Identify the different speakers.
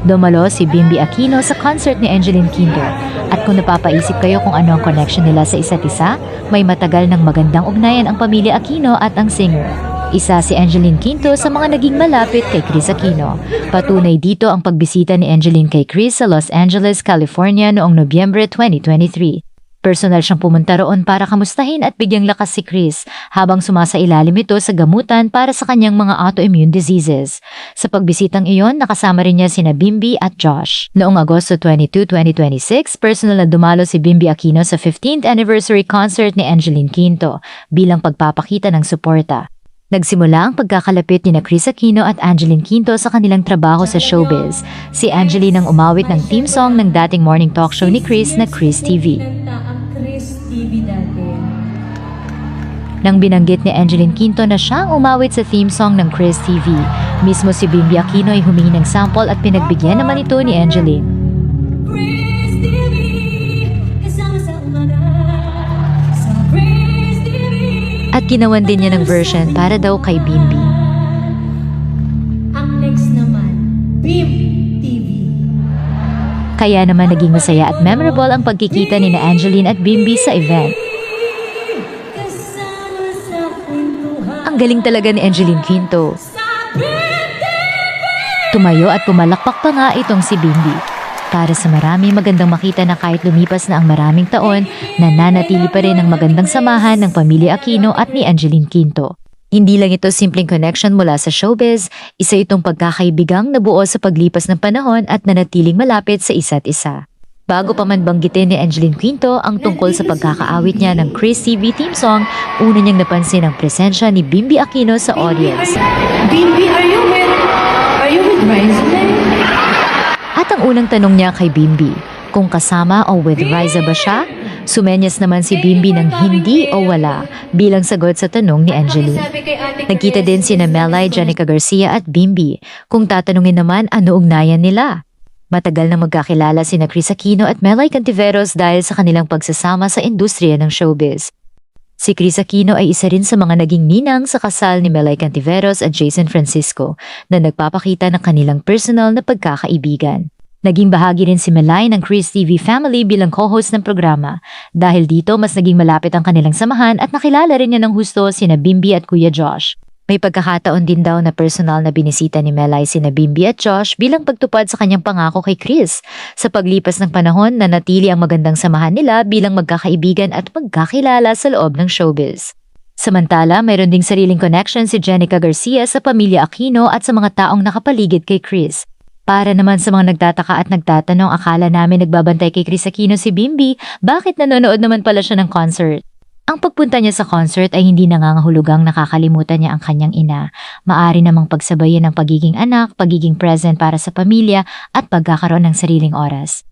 Speaker 1: Dumalo si Bimby Aquino sa concert ni Angeline Quinto. At kung napapaisip kayo kung ano ang connection nila sa isa't isa, may matagal ng magandang ugnayan ang pamilya Aquino at ang singer. Isa si Angeline Quinto sa mga naging malapit kay Kris Aquino. Patunay dito ang pagbisita ni Angeline kay Kris sa Los Angeles, California noong Nobyembre 2023. Personal siyang pumunta roon para kamustahin at bigyang lakas si Kris habang sumasailalim ito sa gamutan para sa kanyang mga autoimmune diseases. Sa pagbisitang iyon, nakasama rin niya sina Bimby at Josh. Noong Agosto 22, 2026, personal na dumalo si Bimby Aquino sa 15th anniversary concert ni Angeline Quinto bilang pagpapakita ng suporta. Nagsimula ang pagkakalapit ni Kris Aquino at Angeline Quinto sa kanilang trabaho sa showbiz. Si Angeline ang umawit ng theme song ng dating morning talk show ni Kris na Kris TV. Nang binanggit ni Angeline Quinto na siya ang umawit sa theme song ng Kris TV, mismo si Bimby Aquino ay humingi ng sample at pinagbigyan naman ito ni Angeline. At ginawan din niya ng version para daw kay Bimby.
Speaker 2: Ang next naman, Bim TV.
Speaker 1: Kaya naman naging masaya at memorable ang pagkikita ni na Angeline at Bimby sa event. Ang galing talaga ni Angeline Quinto. Tumayo at pumalakpak pa nga itong si Bimby. Para sa marami, magandang makita na kahit lumipas na ang maraming taon, nananatili pa rin ang magandang samahan ng pamilya Aquino at ni Angeline Quinto. Hindi lang ito simpleng connection mula sa showbiz, isa itong pagkakaibigang nabuo sa paglipas ng panahon at nanatiling malapit sa isa't isa. Bago pa man banggitin ni Angeline Quinto ang tungkol sa pagkakaawit niya ng Kris TV theme song, una niyang napansin ang presensya ni Bimby Aquino sa audience.
Speaker 2: Bimby, are you with Ryza?
Speaker 1: At ang unang tanong niya kay Bimby, kung kasama o with Ryza ba siya? Sumenyas naman si Bimby ng hindi o wala bilang sagot sa tanong ni Angeline. Nagkita din sina Melay, Janica Garcia at Bimby. Kung tatanungin naman ano ugnayan nila. Matagal na magkakilala sina Kris Aquino at Melay Cantiveros dahil sa kanilang pagsasama sa industriya ng showbiz. Si Kris Aquino ay isa rin sa mga naging ninang sa kasal ni Melay Cantiveros at Jason Francisco na nagpapakita ng kanilang personal na pagkakaibigan. Naging bahagi rin si Melay ng Kris TV family bilang co-host ng programa. Dahil dito, mas naging malapit ang kanilang samahan at nakilala rin niya ng husto sina Bimby at Kuya Josh. May pagkakataon din daw na personal na binisita ni Melay sina Bimby at Josh bilang pagtupad sa kanyang pangako kay Kris. Sa paglipas ng panahon, nanatili ang magandang samahan nila bilang magkakaibigan at magkakilala sa loob ng showbiz. Samantala, mayroon ding sariling connection si Janica Garcia sa pamilya Aquino at sa mga taong nakapaligid kay Kris. Para naman sa mga nagtataka at nagtatanong, akala namin nagbabantay kay Kris Aquino si Bimby, bakit nanonood naman pala siya ng concert? Ang pagpunta niya sa concert ay hindi nangangahulugang nakakalimutan niya ang kanyang ina. Maari namang pagsabayin ang pagiging anak, pagiging present para sa pamilya at pagkakaroon ng sariling oras.